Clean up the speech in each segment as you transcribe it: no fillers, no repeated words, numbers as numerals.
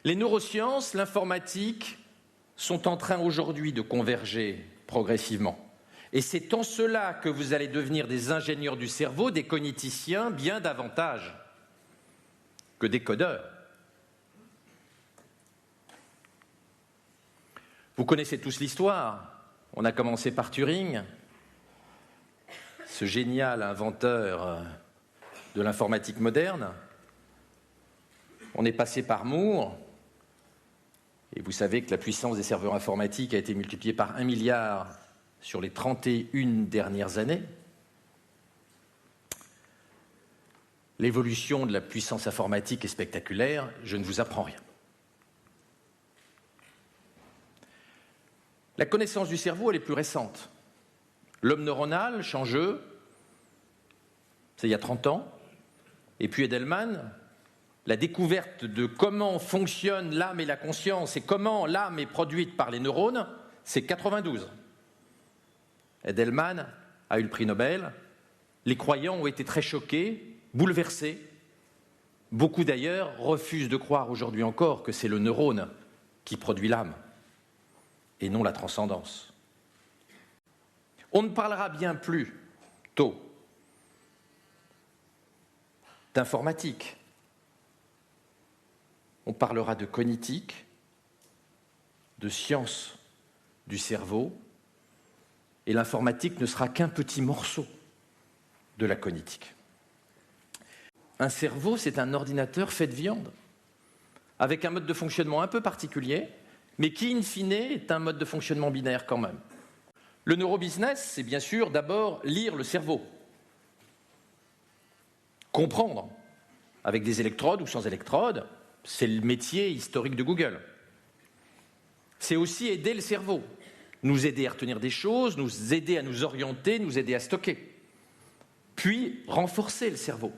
Les neurosciences, l'informatique sont en train aujourd'hui de converger progressivement. Et c'est en cela que vous allez devenir des ingénieurs du cerveau, des cogniticiens, bien davantage que des codeurs. Vous connaissez tous l'histoire. On a commencé par Turing, ce génial inventeur de l'informatique moderne. On est passé par Moore, et vous savez que la puissance des serveurs informatiques a été multipliée par 1 milliard sur les 31 dernières années. L'évolution de la puissance informatique est spectaculaire, je ne vous apprends rien. La connaissance du cerveau, elle est plus récente. L'homme neuronal, Changeux, c'est il y a 30 ans, et puis Edelman, la découverte de comment fonctionnent l'âme et la conscience et comment l'âme est produite par les neurones, c'est 92. Edelman a eu le prix Nobel. Les croyants ont été très choqués, bouleversés. Beaucoup d'ailleurs refusent de croire aujourd'hui encore que c'est le neurone qui produit l'âme et non la transcendance. On ne parlera bien plus tôt d'informatique. On parlera de cognitique, de science du cerveau, et l'informatique ne sera qu'un petit morceau de la cognitique. Un cerveau, c'est un ordinateur fait de viande, avec un mode de fonctionnement un peu particulier, mais qui, in fine, est un mode de fonctionnement binaire quand même. Le neurobusiness, c'est bien sûr d'abord lire le cerveau, comprendre, avec des électrodes ou sans électrodes. C'est le métier historique de Google. C'est aussi aider le cerveau, nous aider à retenir des choses, nous aider à nous orienter, nous aider à stocker. Puis renforcer le cerveau.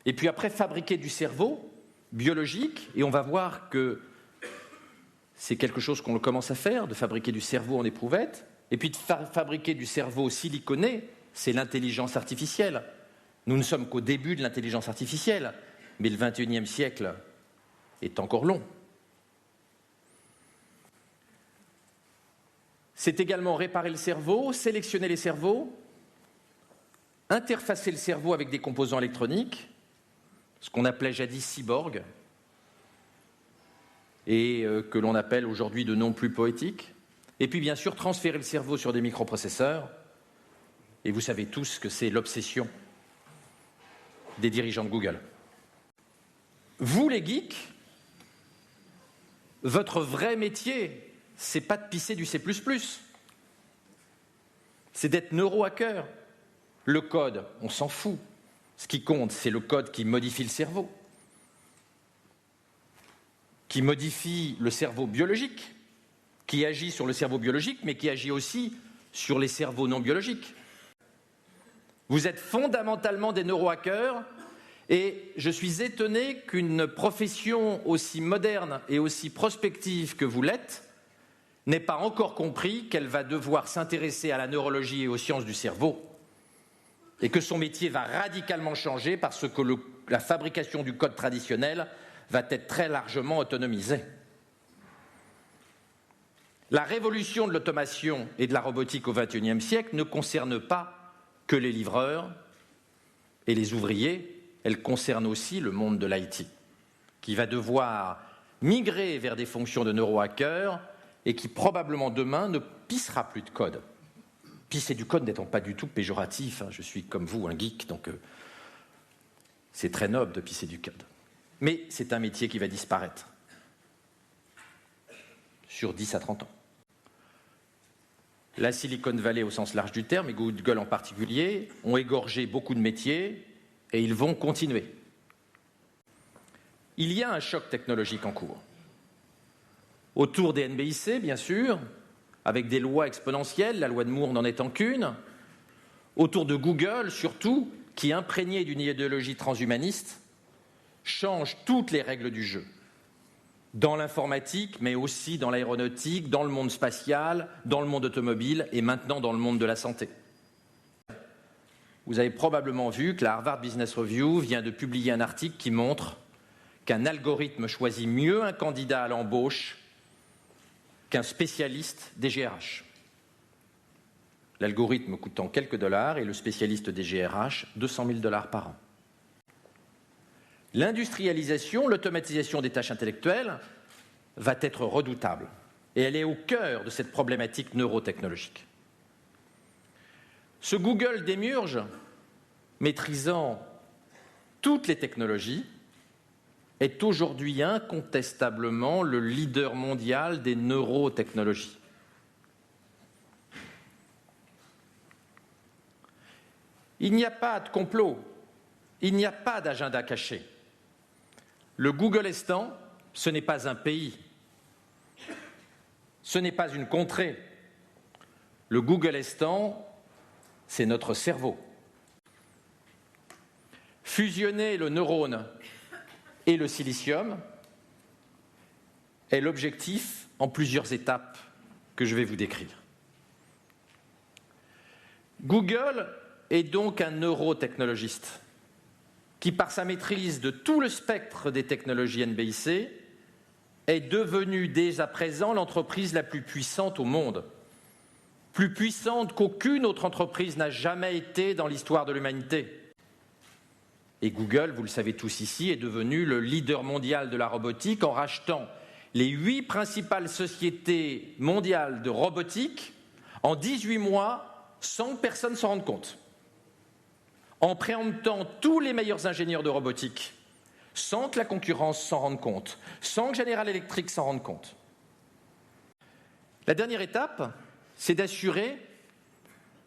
Et puis après, fabriquer du cerveau biologique, et on va voir que c'est quelque chose qu'on commence à faire, de fabriquer du cerveau en éprouvette, et puis de fabriquer du cerveau siliconé, c'est l'intelligence artificielle. Nous ne sommes qu'au début de l'intelligence artificielle, mais le XXIe siècle est encore long. C'est également réparer le cerveau, sélectionner les cerveaux, interfacer le cerveau avec des composants électroniques, ce qu'on appelait jadis cyborg, et que l'on appelle aujourd'hui de noms plus poétiques, et puis bien sûr transférer le cerveau sur des microprocesseurs, et vous savez tous que c'est l'obsession des dirigeants de Google. Vous les geeks, votre vrai métier, c'est pas de pisser du C++, c'est d'être neurohacker. Le code, on s'en fout. Ce qui compte, c'est le code qui modifie le cerveau, qui modifie le cerveau biologique, qui agit sur le cerveau biologique, mais qui agit aussi sur les cerveaux non biologiques. Vous êtes fondamentalement des neurohackers, et je suis étonné qu'une profession aussi moderne et aussi prospective que vous l'êtes n'ait pas encore compris qu'elle va devoir s'intéresser à la neurologie et aux sciences du cerveau, et que son métier va radicalement changer parce que la fabrication du code traditionnel va être très largement autonomisée. La révolution de l'automation et de la robotique au XXIe siècle ne concerne pas que les livreurs et les ouvriers, elle concerne aussi le monde de l'IT, qui va devoir migrer vers des fonctions de neurohacker et qui probablement demain ne pissera plus de code. Pisser du code n'étant pas du tout péjoratif, je suis comme vous un geek, donc c'est très noble de pisser du code. Mais c'est un métier qui va disparaître sur 10 à 30 ans. La Silicon Valley au sens large du terme, et Google en particulier, ont égorgé beaucoup de métiers et ils vont continuer. Il y a un choc technologique en cours. Autour des NBIC, bien sûr, avec des lois exponentielles, la loi de Moore n'en étant qu'une. Autour de Google, surtout, qui, imprégné d'une idéologie transhumaniste, change toutes les règles du jeu. Dans l'informatique, mais aussi dans l'aéronautique, dans le monde spatial, dans le monde automobile et maintenant dans le monde de la santé. Vous avez probablement vu que la Harvard Business Review vient de publier un article qui montre qu'un algorithme choisit mieux un candidat à l'embauche qu'un spécialiste des GRH. L'algorithme coûtant quelques dollars et le spécialiste des GRH 200 000 $ par an. L'industrialisation, l'automatisation des tâches intellectuelles va être redoutable et elle est au cœur de cette problématique neurotechnologique. Ce Google démiurge, maîtrisant toutes les technologies, est aujourd'hui incontestablement le leader mondial des neurotechnologies. Il n'y a pas de complot, il n'y a pas d'agenda caché. Le Googlestan, ce n'est pas un pays, ce n'est pas une contrée. Le Googlestan, c'est notre cerveau. Fusionner le neurone et le silicium est l'objectif en plusieurs étapes que je vais vous décrire. Google est donc un neurotechnologiste qui, par sa maîtrise de tout le spectre des technologies NBIC, est devenu dès à présent l'entreprise la plus puissante au monde, plus puissante qu'aucune autre entreprise n'a jamais été dans l'histoire de l'humanité. Et Google, vous le savez tous ici, est devenu le leader mondial de la robotique en rachetant les 8 principales sociétés mondiales de robotique en 18 mois sans que personne s'en rende compte. En préemptant tous les meilleurs ingénieurs de robotique, sans que la concurrence s'en rende compte, sans que General Electric s'en rende compte. La dernière étape, c'est d'assurer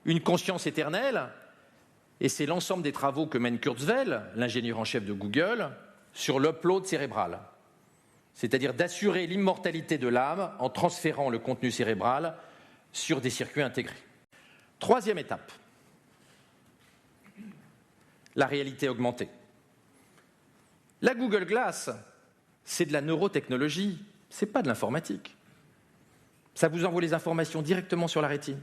une conscience éternelle, et c'est l'ensemble des travaux que mène Kurzweil, l'ingénieur en chef de Google, sur l'upload cérébral, c'est-à-dire d'assurer l'immortalité de l'âme en transférant le contenu cérébral sur des circuits intégrés. Troisième étape, la réalité augmentée. La Google Glass, c'est de la neurotechnologie, ce n'est pas de l'informatique. Ça vous envoie les informations directement sur la rétine.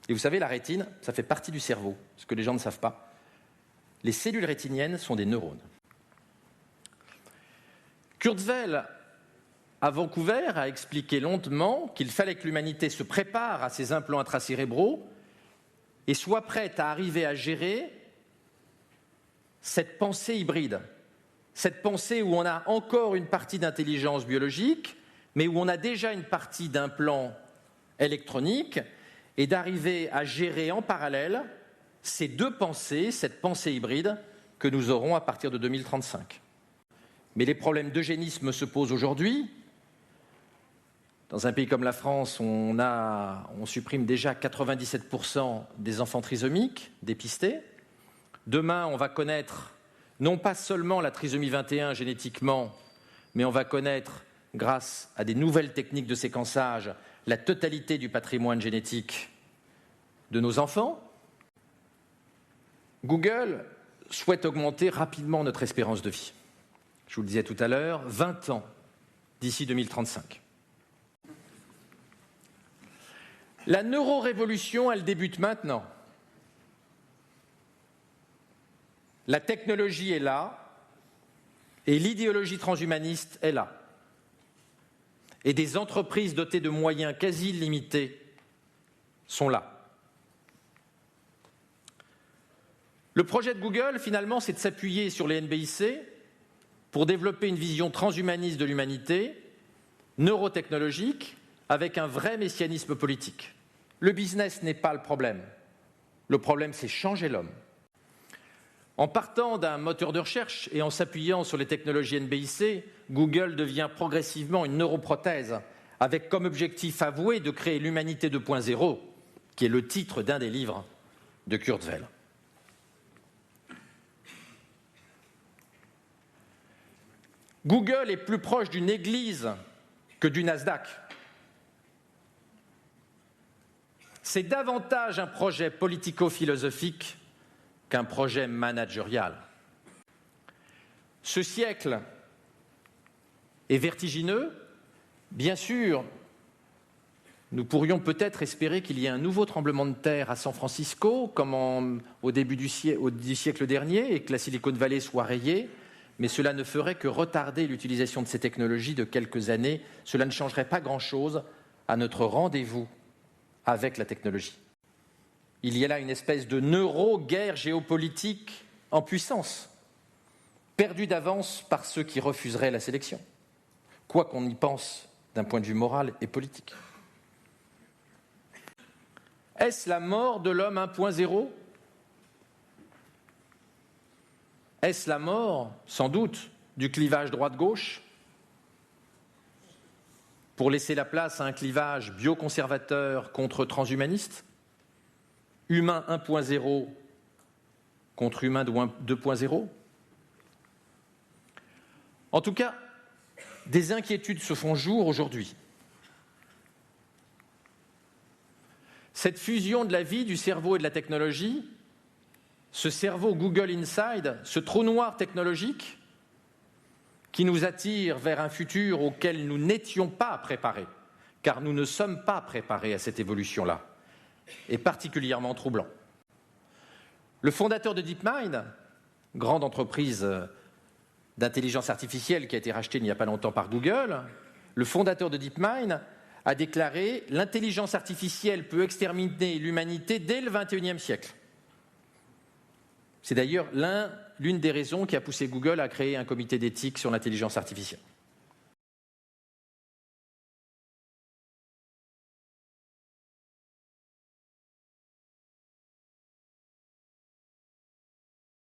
Et vous savez, la rétine, ça fait partie du cerveau, ce que les gens ne savent pas. Les cellules rétiniennes sont des neurones. Kurzweil, à Vancouver, a expliqué longuement qu'il fallait que l'humanité se prépare à ces implants intracérébraux et soit prête à arriver à gérer cette pensée hybride, cette pensée où on a encore une partie d'intelligence biologique, mais où on a déjà une partie d'implant électronique, et d'arriver à gérer en parallèle ces deux pensées, cette pensée hybride que nous aurons à partir de 2035. Mais les problèmes d'eugénisme se posent aujourd'hui. Dans un pays comme la France, on supprime déjà 97% des enfants trisomiques dépistés. Demain, on va connaître non pas seulement la trisomie 21 génétiquement, mais on va connaître, grâce à des nouvelles techniques de séquençage, la totalité du patrimoine génétique de nos enfants. Google souhaite augmenter rapidement notre espérance de vie. Je vous le disais tout à l'heure, 20 ans d'ici 2035. La neurorévolution, elle débute maintenant. La technologie est là et l'idéologie transhumaniste est là. Et des entreprises dotées de moyens quasi illimités sont là. Le projet de Google, finalement, c'est de s'appuyer sur les NBIC pour développer une vision transhumaniste de l'humanité, neurotechnologique, avec un vrai messianisme politique. Le business n'est pas le problème. Le problème, c'est changer l'homme. En partant d'un moteur de recherche et en s'appuyant sur les technologies NBIC, Google devient progressivement une neuroprothèse, avec comme objectif avoué de créer l'humanité 2.0, qui est le titre d'un des livres de Kurzweil. Google est plus proche d'une église que du Nasdaq. C'est davantage un projet politico-philosophique qu'un projet managérial. Ce siècle est vertigineux. Bien sûr, nous pourrions peut-être espérer qu'il y ait un nouveau tremblement de terre à San Francisco, comme au début du siècle dernier, et que la Silicon Valley soit rayée. mais cela ne ferait que retarder l'utilisation de ces technologies de quelques années. Cela ne changerait pas grand-chose à notre rendez-vous avec la technologie. Il y a là une espèce de neuro-guerre géopolitique en puissance, perdue d'avance par ceux qui refuseraient la sélection, quoi qu'on y pense d'un point de vue moral et politique. Est-ce la mort de l'homme 1.0 ? Est-ce la mort, sans doute, du clivage droite-gauche pour laisser la place à un clivage bioconservateur contre transhumaniste ? Humain 1.0 contre humain 2.0 ? En tout cas, des inquiétudes se font jour aujourd'hui. Cette fusion de la vie, du cerveau et de la technologie, ce cerveau Google Inside, ce trou noir technologique qui nous attire vers un futur auquel nous n'étions pas préparés, car nous ne sommes pas préparés à cette évolution-là, est particulièrement troublant. Le fondateur de DeepMind, grande entreprise d'intelligence artificielle qui a été rachetée il n'y a pas longtemps par Google, le fondateur de DeepMind a déclaré « L'intelligence artificielle peut exterminer l'humanité dès le XXIe siècle ». C'est d'ailleurs l'une des raisons qui a poussé Google à créer un comité d'éthique sur l'intelligence artificielle.